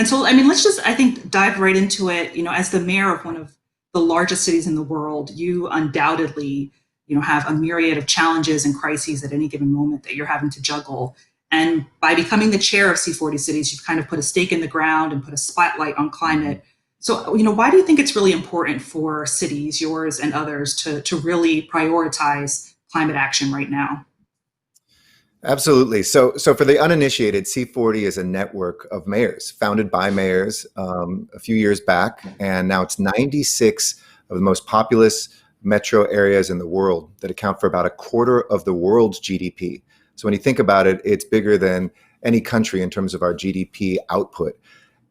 so, I mean, let's just, I think, dive right into it. As the mayor of one of the largest cities in the world, you undoubtedly, have a myriad of challenges and crises at any given moment that you're having to juggle. And by becoming the chair of C40 Cities, you've kind of put a stake in the ground and put a spotlight on climate. So, why do you think it's really important for cities, yours and others, to really prioritize climate action right now? Absolutely. So for the uninitiated, C40 is a network of mayors founded by mayors a few years back, and now it's 96 of the most populous metro areas in the world that account for about a quarter of the world's GDP. So when you think about it, it's bigger than any country in terms of our GDP output.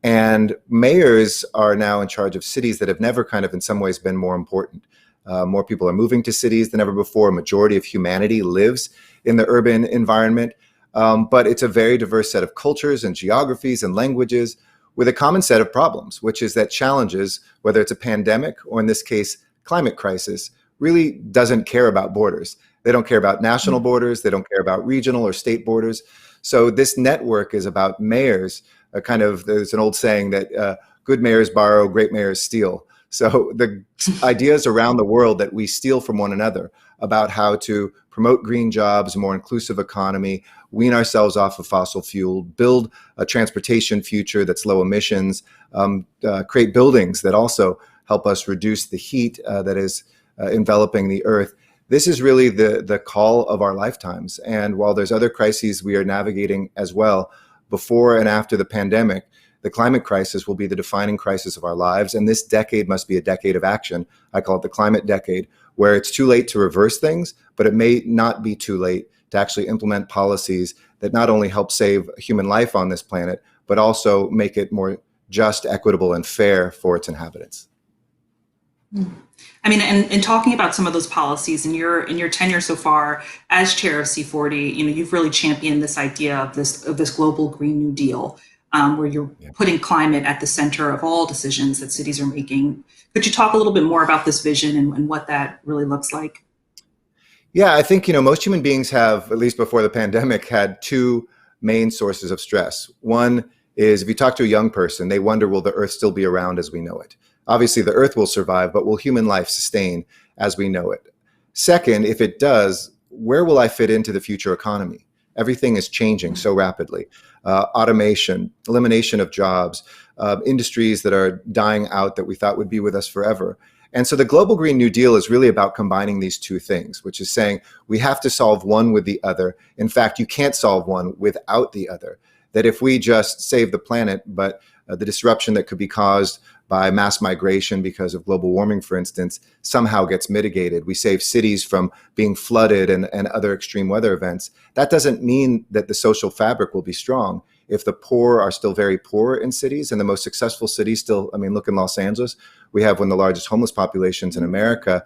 And mayors are now in charge of cities that have never kind of in some ways been more important. More people are moving to cities than ever before. A majority of humanity lives in the urban environment, but it's a very diverse set of cultures and geographies and languages with a common set of problems, which is that challenges, whether it's a pandemic or in this case, climate crisis, really doesn't care about borders. They don't care about national borders. They don't care about regional or state borders. So this network is about mayors. There's an old saying that good mayors borrow, great mayors steal. So the ideas around the world that we steal from one another about how to promote green jobs, a more inclusive economy, wean ourselves off of fossil fuel, build a transportation future that's low emissions, create buildings that also help us reduce the heat that is enveloping the earth. This is really the call of our lifetimes. And while there's other crises we are navigating as well, before and after the pandemic, the climate crisis will be the defining crisis of our lives. And this decade must be a decade of action. I call it the climate decade, where it's too late to reverse things, but it may not be too late to actually implement policies that not only help save human life on this planet, but also make it more just, equitable, and fair for its inhabitants. I mean, and talking about some of those policies in your tenure so far as chair of C40, you've really championed this idea of this global Green New Deal, where you're putting climate at the center of all decisions that cities are making. Could you talk a little bit more about this vision and what that really looks like? Yeah, I think, most human beings have, at least before the pandemic, had two main sources of stress. One is if you talk to a young person, they wonder, will the Earth still be around as we know it? Obviously, the Earth will survive, but will human life sustain as we know it? Second, if it does, where will I fit into the future economy? Everything is changing so rapidly. Automation, elimination of jobs, industries that are dying out that we thought would be with us forever. And so the Global Green New Deal is really about combining these two things, which is saying we have to solve one with the other. In fact, you can't solve one without the other. That if we just save the planet, but the disruption that could be caused by mass migration because of global warming, for instance, somehow gets mitigated. We save cities from being flooded and other extreme weather events. That doesn't mean that the social fabric will be strong. If the poor are still very poor in cities and the most successful cities still, look in Los Angeles, we have one of the largest homeless populations in America,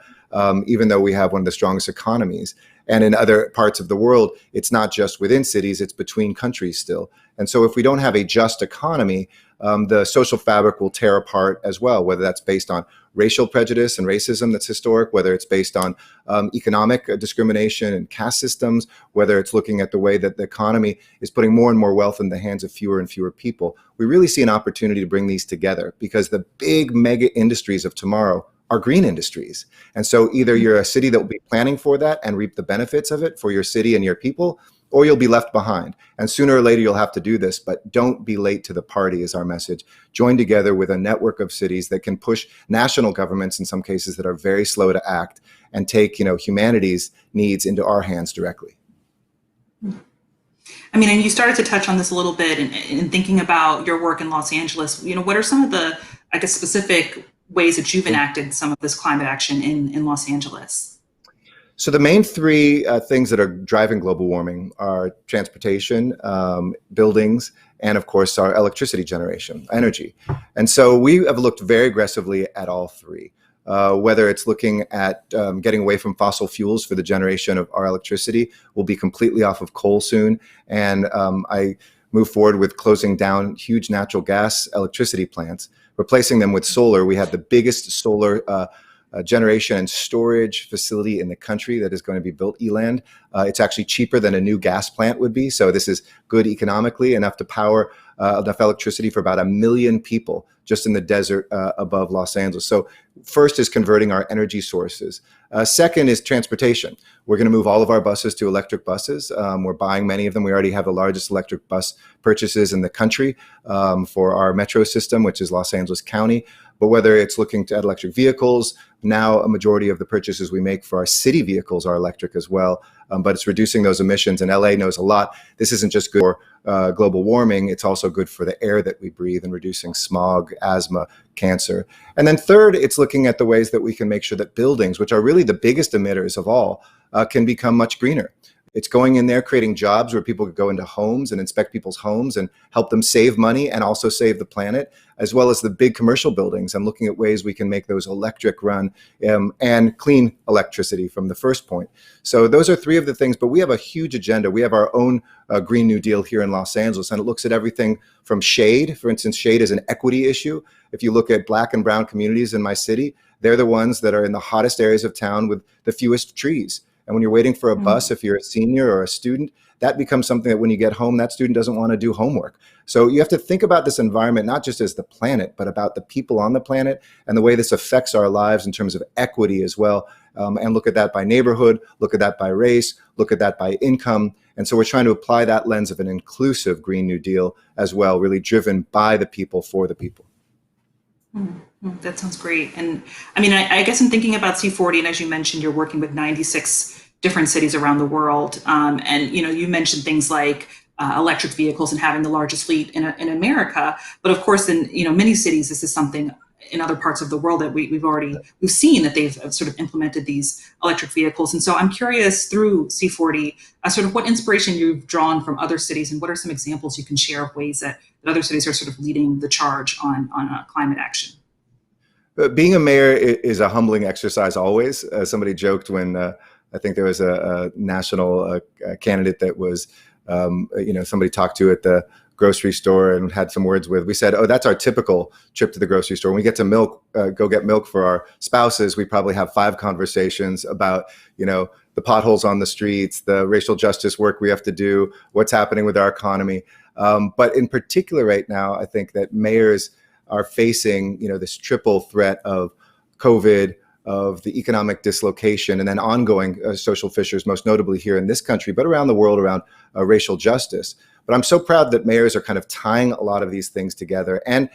even though we have one of the strongest economies. And in other parts of the world, it's not just within cities, it's between countries still. And so if we don't have a just economy, the social fabric will tear apart as well, whether that's based on racial prejudice and racism that's historic, whether it's based on economic discrimination and caste systems, whether it's looking at the way that the economy is putting more and more wealth in the hands of fewer and fewer people. We really see an opportunity to bring these together because the big mega industries of tomorrow are green industries. And so either you're a city that will be planning for that and reap the benefits of it for your city and your people, or you'll be left behind. And sooner or later, you'll have to do this, but don't be late to the party is our message. Join together with a network of cities that can push national governments in some cases that are very slow to act and take, humanity's needs into our hands directly. And you started to touch on this a little bit in thinking about your work in Los Angeles. What are some of the, specific ways that you've enacted some of this climate action in Los Angeles? So the main three things that are driving global warming are transportation, buildings, and of course our electricity generation, energy. And so we have looked very aggressively at all three, whether it's looking at getting away from fossil fuels for the generation of our electricity. We'll be completely off of coal soon. And I move forward with closing down huge natural gas electricity plants, replacing them with solar. We have the biggest solar generation and storage facility in the country that is going to be built eland. It's actually cheaper than a new gas plant would be. So this is good economically, enough to power enough electricity for about 1 million people just in the desert above Los Angeles. So first is converting our energy sources. Second is transportation. We're going to move all of our buses to electric buses. We're buying many of them. We already have the largest electric bus purchases in the country for our metro system, which is Los Angeles County. But whether it's looking at electric vehicles, now a majority of the purchases we make for our city vehicles are electric as well. But it's reducing those emissions, and LA knows a lot. This isn't just good for global warming, it's also good for the air that we breathe and reducing smog, asthma, cancer. And then third, it's looking at the ways that we can make sure that buildings, which are really the biggest emitters of all, can become much greener. It's going in there, creating jobs where people could go into homes and inspect people's homes and help them save money and also save the planet, as well as the big commercial buildings, and looking at ways we can make those electric run and clean electricity from the first point. So those are three of the things, but we have a huge agenda. We have our own Green New Deal here in Los Angeles, and it looks at everything from shade. For instance, shade is an equity issue. If you look at Black and brown communities in my city, they're the ones that are in the hottest areas of town with the fewest trees. And when you're waiting for a bus, if you're a senior or a student, that becomes something that when you get home, that student doesn't want to do homework. So you have to think about this environment, not just as the planet, but about the people on the planet and the way this affects our lives in terms of equity as well. And look at that by neighborhood, look at that by race, look at that by income. And so we're trying to apply that lens of an inclusive Green New Deal as well, really driven by the people for the people. That sounds great. And I mean, I guess I'm thinking about C40, and as you mentioned, you're working with 96 different cities around the world. And, you mentioned things like electric vehicles and having the largest fleet in America. But of course, in, many cities, this is something in other parts of the world that we've seen that they've sort of implemented these electric vehicles. And so I'm curious through C40, sort of what inspiration you've drawn from other cities, and what are some examples you can share of ways that other cities are sort of leading the charge on climate action? Being a mayor is a humbling exercise always. Somebody joked when I think there was a national candidate that was, somebody talked to at the grocery store and had some words with. We said, oh, that's our typical trip to the grocery store. When we get to go get milk for our spouses, we probably have 5 conversations about, the potholes on the streets, the racial justice work we have to do, what's happening with our economy. But in particular right now, I think that mayors are facing, this triple threat of COVID, of the economic dislocation, and then ongoing social fissures, most notably here in this country, but around the world, around racial justice. But I'm so proud that mayors are kind of tying a lot of these things together. And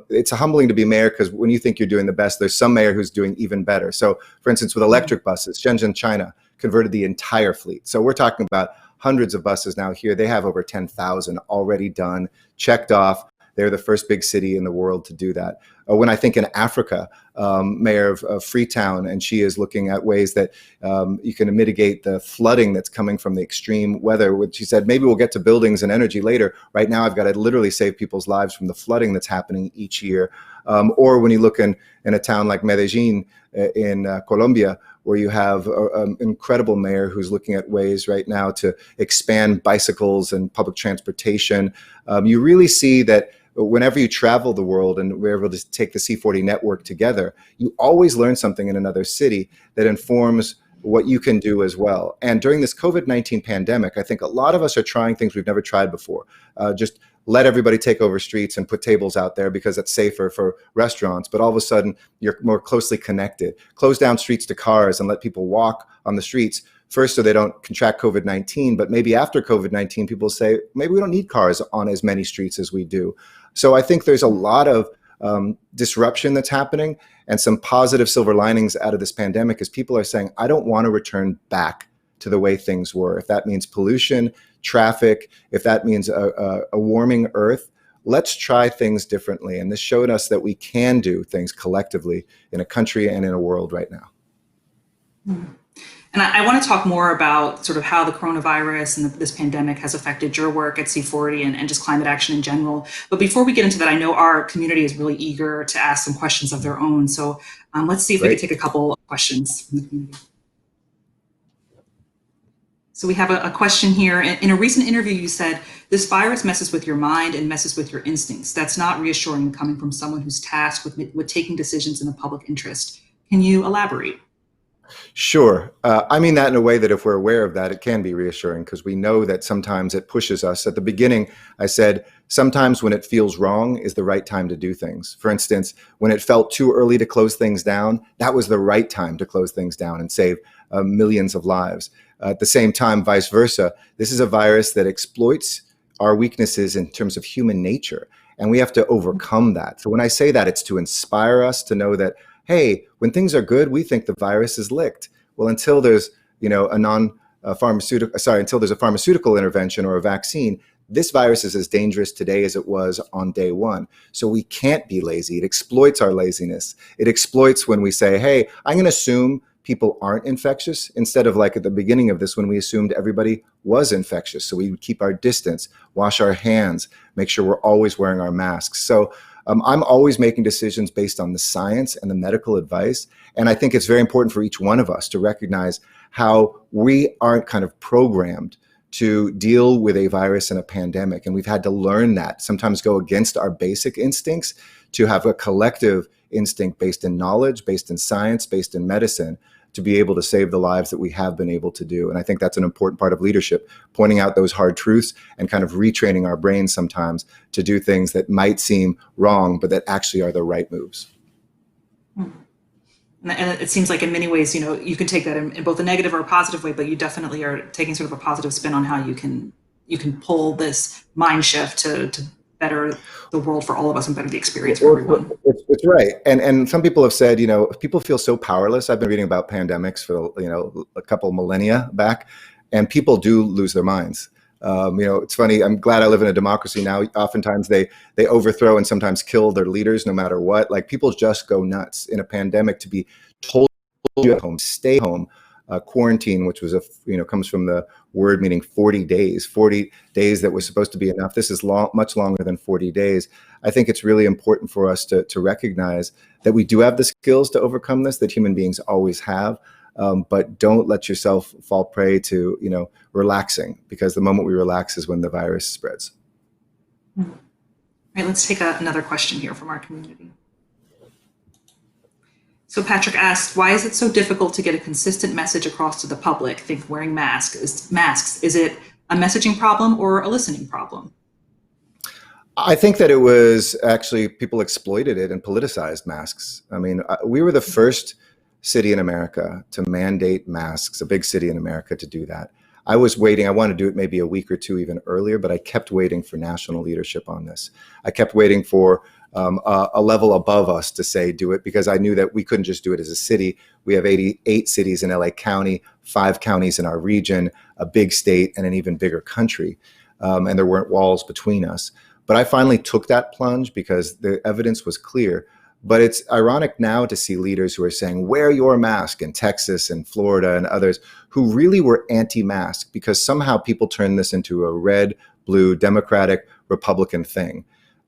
it's humbling to be mayor, because when you think you're doing the best, there's some mayor who's doing even better. So for instance, with electric buses, Shenzhen, China converted the entire fleet. So we're talking about hundreds of buses now here. They have over 10,000 already done, checked off. They're the first big city in the world to do that. When I think in Africa, mayor of Freetown, and she is looking at ways that you can mitigate the flooding that's coming from the extreme weather. She said, maybe we'll get to buildings and energy later. Right now, I've got to literally save people's lives from the flooding that's happening each year. Or when you look in a town like Medellin in Colombia, where you have an incredible mayor who's looking at ways right now to expand bicycles and public transportation. You really see that whenever you travel the world and we're able to take the C40 network together, you always learn something in another city that informs what you can do as well. And during this COVID-19 pandemic, I think a lot of us are trying things we've never tried before. Just let everybody take over streets and put tables out there because it's safer for restaurants. But all of a sudden, you're more closely connected. Close down streets to cars and let people walk on the streets. First, so they don't contract COVID-19, but maybe after COVID-19, people say, maybe we don't need cars on as many streets as we do. So I think there's a lot of disruption that's happening, and some positive silver linings out of this pandemic is people are saying, I don't want to return back to the way things were. If that means pollution, traffic, if that means a warming earth, let's try things differently. And this showed us that we can do things collectively in a country and in a world right now. Mm-hmm. And I want to talk more about sort of how the coronavirus and this pandemic has affected your work at C40 and just climate action in general. But before we get into that, I know our community is really eager to ask some questions of their own. So let's see if we could take a couple of questions from the community. So we have a question here. In a recent interview, you said, this virus messes with your mind and messes with your instincts. That's not reassuring coming from someone who's tasked with taking decisions in the public interest. Can you elaborate? Sure. I mean that in a way that if we're aware of that, it can be reassuring because we know that sometimes it pushes us. At the beginning, I said, sometimes when it feels wrong is the right time to do things. For instance, when it felt too early to close things down, that was the right time to close things down and save millions of lives. At the same time, vice versa, this is a virus that exploits our weaknesses in terms of human nature. And we have to overcome that. So when I say that, it's to inspire us to know that, hey, when things are good, we think the virus is licked. Well, until there's, a until there's a pharmaceutical intervention or a vaccine, this virus is as dangerous today as it was on day one. So we can't be lazy. It exploits our laziness. It exploits when we say, hey, I'm going to assume people aren't infectious instead of like at the beginning of this when we assumed everybody was infectious. So we would keep our distance, wash our hands, make sure we're always wearing our masks. So I'm always making decisions based on the science and the medical advice. And I think it's very important for each one of us to recognize how we aren't kind of programmed to deal with a virus and a pandemic. And we've had to learn that, sometimes go against our basic instincts to have a collective instinct based in knowledge, based in science, based in medicine, to be able to save the lives that we have been able to do. And I think that's an important part of leadership, pointing out those hard truths and kind of retraining our brains sometimes to do things that might seem wrong, but that actually are the right moves. And it seems like in many ways, you can take that in both a negative or a positive way, but you definitely are taking sort of a positive spin on how you can pull this mind shift to better the world for all of us and better the experience for everyone. It's right. And some people have said, people feel so powerless. I've been reading about pandemics for, a couple millennia back, and people do lose their minds. It's funny. I'm glad I live in a democracy now. Oftentimes they overthrow and sometimes kill their leaders no matter what. Like people just go nuts in a pandemic. To be told at home, stay home, quarantine, which was comes from the word meaning 40 days, 40 days that was supposed to be enough. This is much longer than 40 days. I think it's really important for us to recognize that we do have the skills to overcome this, that human beings always have. But don't let yourself fall prey to, relaxing, because the moment we relax is when the virus spreads. All right, let's take another question here from our community. So Patrick asked, why is it so difficult to get a consistent message across to the public? Think wearing masks. Is it a messaging problem or a listening problem? I think that it was actually people exploited it and politicized masks. I mean, we were the first city in America to mandate masks, a big city in America to do that. I was waiting. I wanted to do it maybe a week or two even earlier, but I kept waiting for national leadership on this. I kept waiting for a level above us to say do it, because I knew that we couldn't just do it as a city. We have 88 cities in LA County, 5 counties in our region, a big state, and an even bigger country. And there weren't walls between us. But I finally took that plunge because the evidence was clear. But it's ironic now to see leaders who are saying, wear your mask in Texas and Florida and others, who really were anti-mask, because somehow people turned this into a red, blue, Democratic, Republican thing.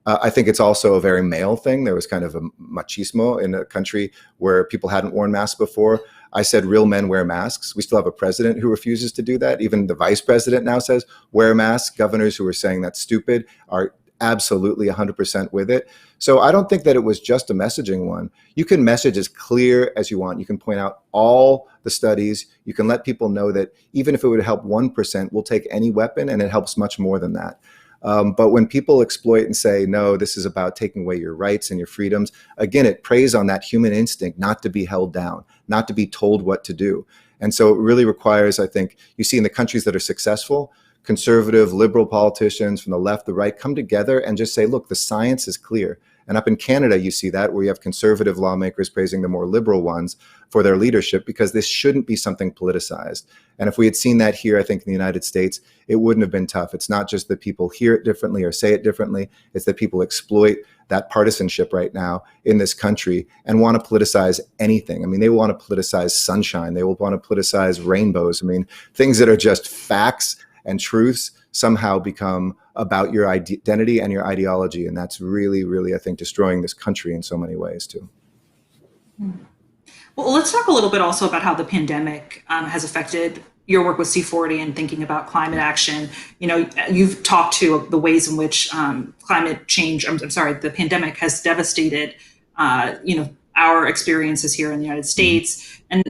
I think it's also a very male thing. There was kind of a machismo in a country where people hadn't worn masks before. I said, real men wear masks. We still have a president who refuses to do that. Even the vice president now says, wear masks. Governors who are saying that's stupid are absolutely 100% with it. So I don't think that it was just a messaging one. You can message as clear as you want. You can point out all the studies. You can let people know that even if it would help 1%, we'll take any weapon, and it helps much more than that. But when people exploit and say, no, this is about taking away your rights and your freedoms, again, it preys on that human instinct not to be held down, not to be told what to do. And so it really requires, I think, you see in the countries that are successful, conservative, liberal politicians from the left, the right, come together and just say, look, the science is clear. And up in Canada, you see that, where you have conservative lawmakers praising the more liberal ones for their leadership, because this shouldn't be something politicized. And if we had seen that here, I think in the United States, it wouldn't have been tough. It's not just that people hear it differently or say it differently. It's that people exploit that partisanship right now in this country and want to politicize anything. I mean, they want to politicize sunshine. They will want to politicize rainbows. I mean, things that are just facts and truths somehow become about your identity and your ideology. And that's really, really, I think, destroying this country in so many ways too. Well, let's talk a little bit also about how the pandemic has affected your work with C40 and thinking about climate action. You've talked to the ways in which climate change, the pandemic has devastated, our experiences here in the United States. And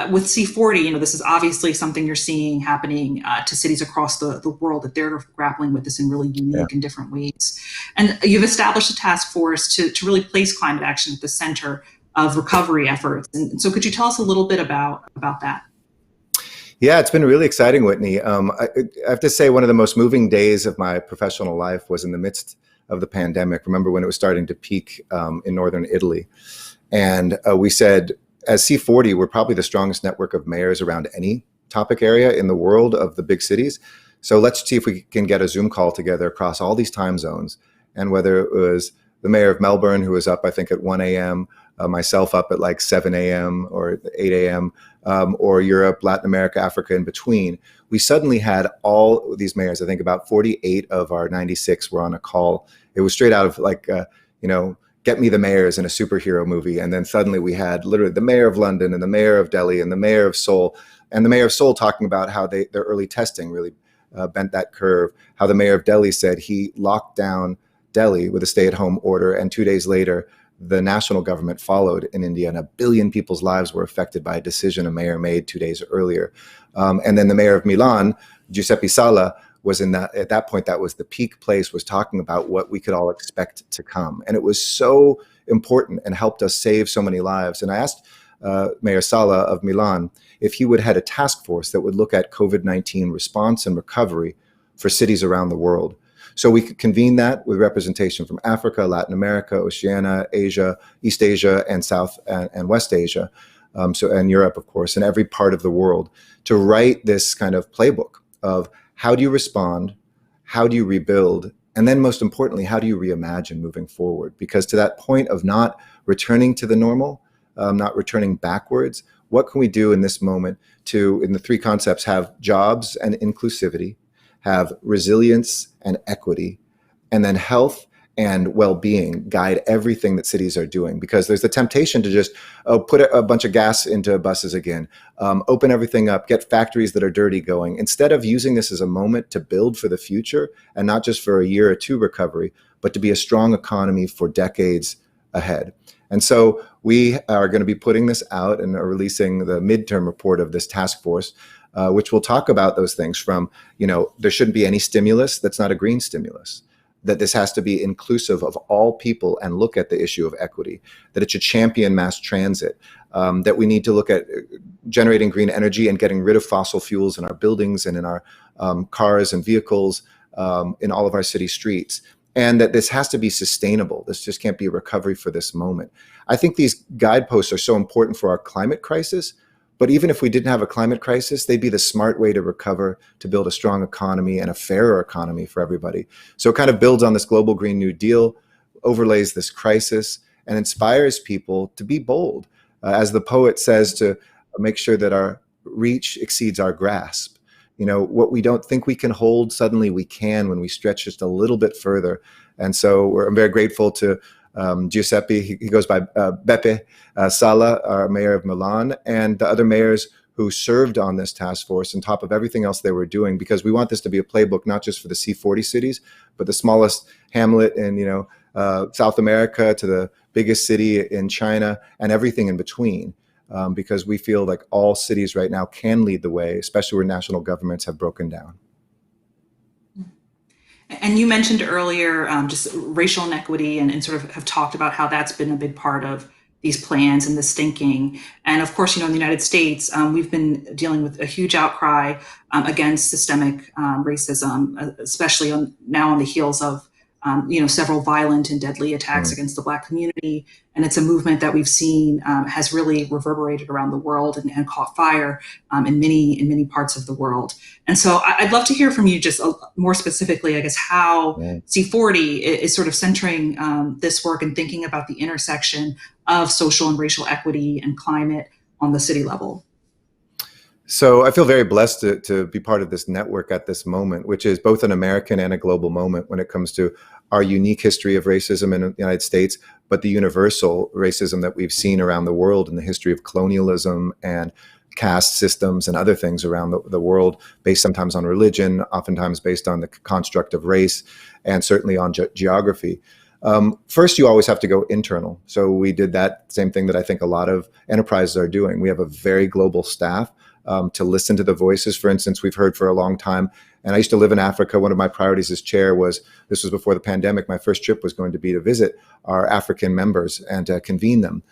with C40, this is obviously something you're seeing happening to cities across the world, that they're grappling with this in really Yeah. unique and different ways. And you've established a task force to really place climate action at the center of recovery efforts. And so could you tell us a little bit about that? Yeah, it's been really exciting, Whitney. I have to say, one of the most moving days of my professional life was in the midst of the pandemic. Remember when it was starting to peak in northern Italy? And we said, as C40, we're probably the strongest network of mayors around any topic area in the world of the big cities. So let's see if we can get a Zoom call together across all these time zones. And whether it was the mayor of Melbourne, who was up, I think, at 1 a.m., myself up at like 7 a.m. or 8 a.m., or Europe, Latin America, Africa, in between, we suddenly had all these mayors. I think about 48 of our 96 were on a call. It was straight out of like, get me the mayors in a superhero movie. And then suddenly we had literally the mayor of London and the mayor of Delhi and the mayor of Seoul, and the mayor of Seoul talking about how their early testing really bent that curve. How the mayor of Delhi said he locked down Delhi with a stay-at-home order, and 2 days later, the national government followed in India, and 1 billion people's lives were affected by a decision a mayor made 2 days earlier. And then the mayor of Milan, Giuseppe Sala, was at that point, that was the peak place, was talking about what we could all expect to come. And it was so important and helped us save so many lives. And I asked Mayor Sala of Milan if he would head a task force that would look at COVID-19 response and recovery for cities around the world. So we could convene that with representation from Africa, Latin America, Oceania, Asia, East Asia, and South and West Asia, and Europe, of course, and every part of the world, to write this kind of playbook of how do you respond, how do you rebuild, and then most importantly, how do you reimagine moving forward? Because to that point of not returning to the normal, not returning backwards, what can we do in this moment to, in the three concepts, have jobs and inclusivity, have resilience and equity, and then health and well-being guide everything that cities are doing? Because there's the temptation to just put a bunch of gas into buses again, open everything up, get factories that are dirty going, instead of using this as a moment to build for the future, and not just for a year or two recovery, but to be a strong economy for decades ahead. And so we are going to be putting this out and are releasing the midterm report of this task force, which will talk about those things from, there shouldn't be any stimulus that's not a green stimulus, that this has to be inclusive of all people and look at the issue of equity, that it should champion mass transit, that we need to look at generating green energy and getting rid of fossil fuels in our buildings and in our cars and vehicles, in all of our city streets, and that this has to be sustainable. This just can't be a recovery for this moment. I think these guideposts are so important for our climate crisis. But even if we didn't have a climate crisis, they'd be the smart way to recover, to build a strong economy and a fairer economy for everybody. So it kind of builds on this global Green New Deal, overlays this crisis, and inspires people to be bold. As the poet says, to make sure that our reach exceeds our grasp. What we don't think we can hold, suddenly we can when we stretch just a little bit further. And so I'm very grateful to Giuseppe, he goes by Beppe Sala, our mayor of Milan, and the other mayors who served on this task force on top of everything else they were doing, because we want this to be a playbook, not just for the C40 cities, but the smallest hamlet in South America to the biggest city in China and everything in between, because we feel like all cities right now can lead the way, especially where national governments have broken down. And you mentioned earlier just racial inequity, and sort of have talked about how that's been a big part of these plans and this thinking. And of course, in the United States, we've been dealing with a huge outcry against systemic racism, especially now on the heels of several violent and deadly attacks against the Black community. And it's a movement that we've seen has really reverberated around the world and caught fire in many parts of the world. And so I'd love to hear from you just more specifically, I guess, how C40 is sort of centering this work and thinking about the intersection of social and racial equity and climate on the city level. So I feel very blessed to be part of this network at this moment, which is both an American and a global moment when it comes to our unique history of racism in the United States, but the universal racism that we've seen around the world in the history of colonialism and caste systems and other things around the world, based sometimes on religion, oftentimes based on the construct of race, and certainly on geography. First, you always have to go internal. So we did that same thing that I think a lot of enterprises are doing. We have a very global staff to listen to the voices. For instance, we've heard for a long time, and I used to live in Africa. One of my priorities as chair was, this was before the pandemic, my first trip was going to be to visit our African members and to convene them.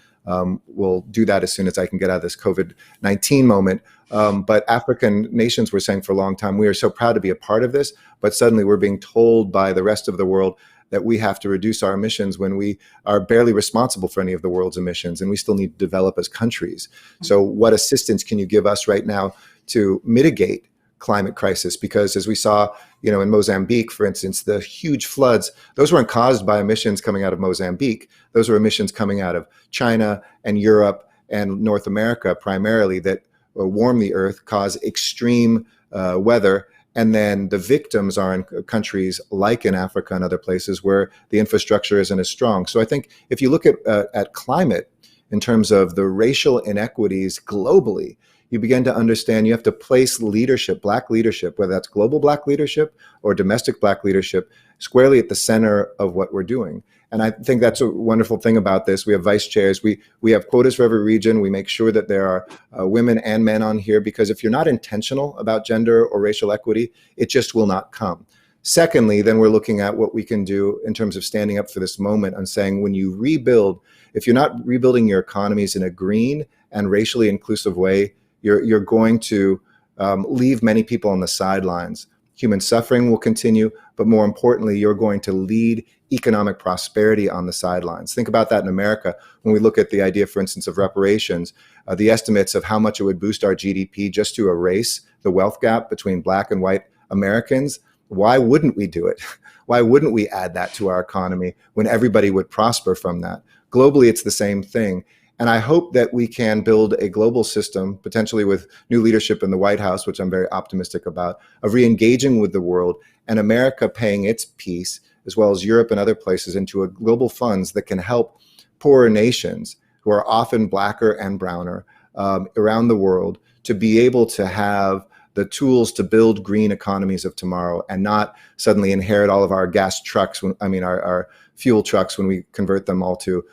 We'll do that as soon as I can get out of this COVID-19 moment. But African nations were saying for a long time, we are so proud to be a part of this, but suddenly we're being told by the rest of the world that we have to reduce our emissions when we are barely responsible for any of the world's emissions, and we still need to develop as countries. So what assistance can you give us right now to mitigate climate crisis? Because as we saw, in Mozambique, for instance, the huge floods, those weren't caused by emissions coming out of Mozambique. Those were emissions coming out of China and Europe and North America primarily that warm the earth, cause extreme weather. And then the victims are in countries like in Africa and other places where the infrastructure isn't as strong. So I think if you look at climate in terms of the racial inequities globally, you begin to understand you have to place leadership, Black leadership, whether that's global Black leadership or domestic Black leadership, squarely at the center of what we're doing. And I think that's a wonderful thing about this. We have vice chairs. We have quotas for every region. We make sure that there are women and men on here, because if you're not intentional about gender or racial equity, it just will not come. Secondly, then we're looking at what we can do in terms of standing up for this moment and saying, when you rebuild, if you're not rebuilding your economies in a green and racially inclusive way, you're going to leave many people on the sidelines. Human suffering will continue, but more importantly, you're going to lead economic prosperity on the sidelines. Think about that in America. When we look at the idea, for instance, of reparations, the estimates of how much it would boost our GDP just to erase the wealth gap between Black and white Americans, why wouldn't we do it? Why wouldn't we add that to our economy when everybody would prosper from that? Globally, it's the same thing. And I hope that we can build a global system, potentially with new leadership in the White House, which I'm very optimistic about, of re-engaging with the world and America paying its piece, as well as Europe and other places, into a global funds that can help poorer nations who are often Blacker and browner around the world to be able to have the tools to build green economies of tomorrow and not suddenly inherit all of our gas trucks, our fuel trucks when we convert them all to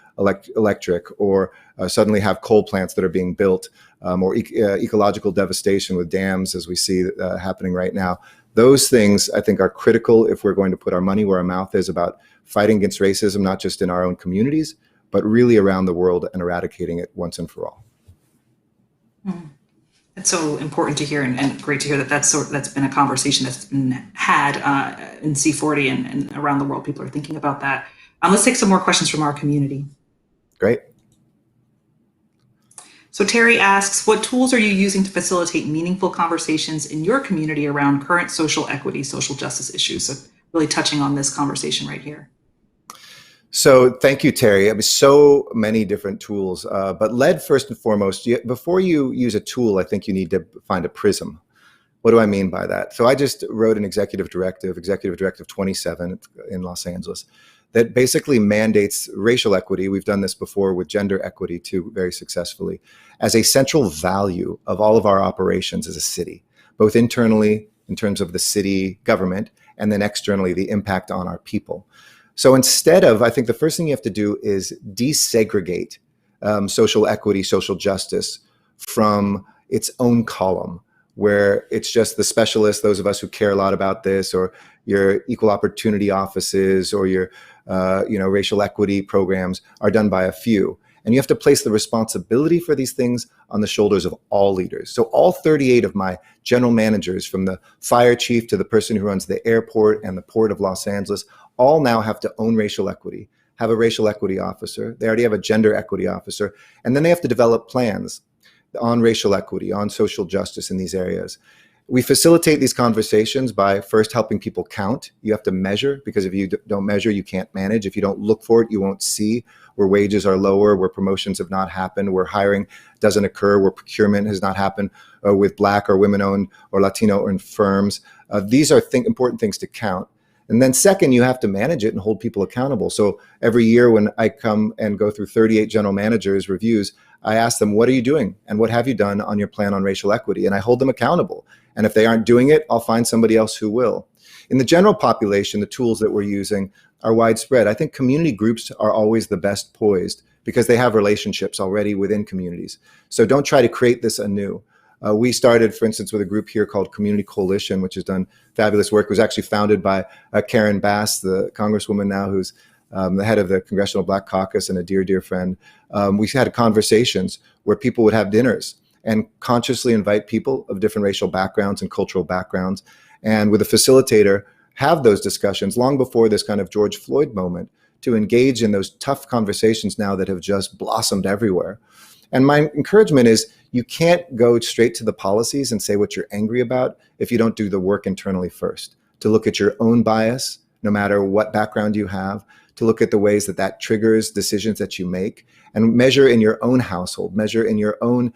electric, or suddenly have coal plants that are being built, or ecological devastation with dams as we see happening right now. Those things I think are critical if we're going to put our money where our mouth is about fighting against racism, not just in our own communities, but really around the world and eradicating it once and for all. It's so important to hear, and great to hear that that's been a conversation that's been had in C40 and around the world. People are thinking about that. Let's take some more questions from our community. Great. So Terry asks, what tools are you using to facilitate meaningful conversations in your community around current social equity, social justice issues? So really touching on this conversation right here. So thank you, Terry. I mean, so many different tools, but led first and foremost, before you use a tool, I think you need to find a prism. What do I mean by that? So I just wrote an Executive Directive 27 in Los Angeles, that basically mandates racial equity. We've done this before with gender equity too, very successfully, as a central value of all of our operations as a city, both internally in terms of the city government, and then externally, the impact on our people. So instead of, I think the first thing you have to do is desegregate social equity, social justice from its own column, where it's just the specialists, those of us who care a lot about this, or your equal opportunity offices, or your racial equity programs are done by a few. And you have to place the responsibility for these things on the shoulders of all leaders. So all 38 of my general managers, from the fire chief to the person who runs the airport and the port of Los Angeles, all now have to own racial equity, have a racial equity officer. They already have a gender equity officer. And then they have to develop plans on racial equity, on social justice in these areas. We facilitate these conversations by first helping people count. You have to measure, because if you don't measure, you can't manage. If you don't look for it, you won't see where wages are lower, where promotions have not happened, where hiring doesn't occur, where procurement has not happened with Black or women-owned or Latino-owned firms. These are important things to count. And then second, you have to manage it and hold people accountable. So every year when I come and go through 38 general managers reviews, I ask them, what are you doing? And what have you done on your plan on racial equity? And I hold them accountable. And if they aren't doing it, I'll find somebody else who will. In the general population, the tools that we're using are widespread. I think community groups are always the best poised because they have relationships already within communities. So don't try to create this anew. We started, for instance, with a group here called Community Coalition, which has done fabulous work. It was actually founded by Karen Bass, the congresswoman now who's the head of the Congressional Black Caucus and a dear, dear friend. We had conversations where people would have dinners and consciously invite people of different racial backgrounds and cultural backgrounds. And with a facilitator, have those discussions long before this kind of George Floyd moment to engage in those tough conversations now that have just blossomed everywhere. And my encouragement is you can't go straight to the policies and say what you're angry about if you don't do the work internally first, to look at your own bias, no matter what background you have, to look at the ways that that triggers decisions that you make, and measure in your own household, measure in your own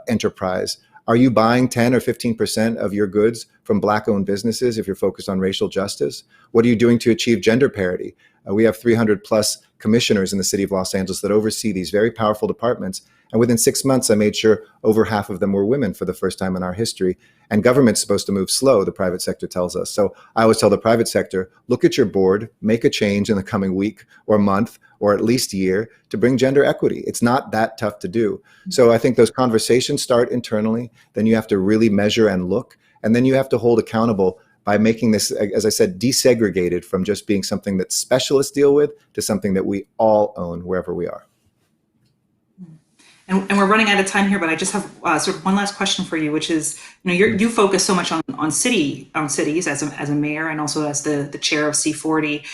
enterprise. Are you buying 10 or 15% of your goods from Black-owned businesses if you're focused on racial justice? What are you doing to achieve gender parity? We have 300 plus commissioners in the city of Los Angeles that oversee these very powerful departments. And within 6 months, I made sure over half of them were women for the first time in our history. And government's supposed to move slow, the private sector tells us. So I always tell the private sector, look at your board, make a change in the coming week or month or at least year to bring gender equity. It's not that tough to do. So I think those conversations start internally. Then you have to really measure and look. And then you have to hold accountable by making this, as I said, desegregated from just being something that specialists deal with to something that we all own wherever we are. And we're running out of time here, but I just have sort of one last question for you, which is, you focus so much on cities as a mayor and also as the chair of C40.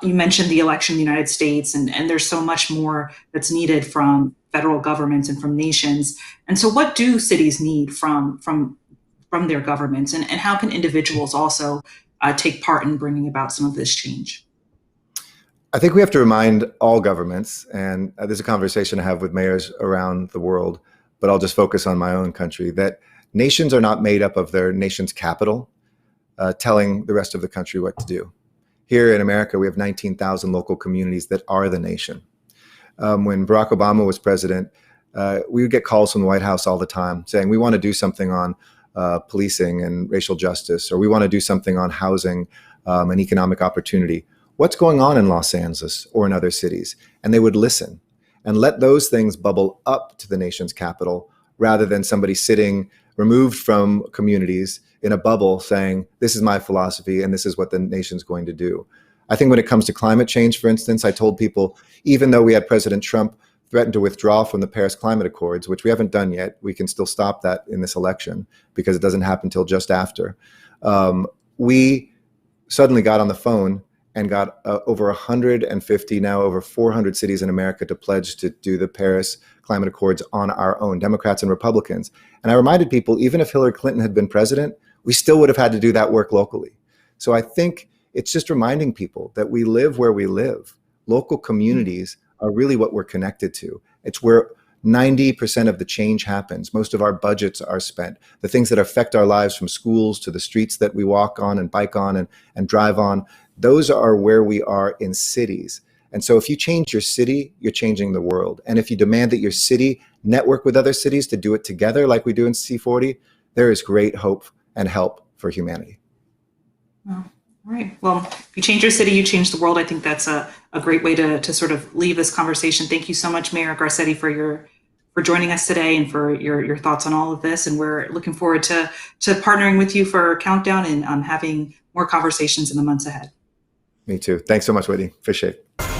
You mentioned the election in the United States, and there's so much more that's needed from federal governments and from nations. And so, what do cities need from their governments, and how can individuals also take part in bringing about some of this change? I think we have to remind all governments, and there's a conversation I have with mayors around the world, but I'll just focus on my own country, that nations are not made up of their nation's capital telling the rest of the country what to do. Here in America, we have 19,000 local communities that are the nation. When Barack Obama was president, we would get calls from the White House all the time saying, we want to do something on policing and racial justice, or we want to do something on housing and economic opportunity. What's going on in Los Angeles or in other cities? And they would listen and let those things bubble up to the nation's capital rather than somebody sitting removed from communities in a bubble saying, this is my philosophy and this is what the nation's going to do. I think when it comes to climate change, for instance, I told people, even though we had President Trump threaten to withdraw from the Paris Climate Accords, which we haven't done yet, we can still stop that in this election because it doesn't happen until just after. We suddenly got on the phone and got over 150, now over 400 cities in America to pledge to do the Paris Climate Accords on our own, Democrats and Republicans. And I reminded people, even if Hillary Clinton had been president, we still would have had to do that work locally. So I think it's just reminding people that we live where we live. Local communities are really what we're connected to. It's where 90% of the change happens. Most of our budgets are spent. The things that affect our lives, from schools to the streets that we walk on and bike on and drive on, those are where we are in cities. And so if you change your city, you're changing the world. And if you demand that your city network with other cities to do it together like we do in C40, there is great hope and help for humanity. Well, all right. Well, if you change your city, you change the world. I think that's a great way to sort of leave this conversation. Thank you so much, Mayor Garcetti, for joining us today and for your thoughts on all of this. And we're looking forward to partnering with you for Countdown and having more conversations in the months ahead. Me too. Thanks so much, Whitney. Appreciate it.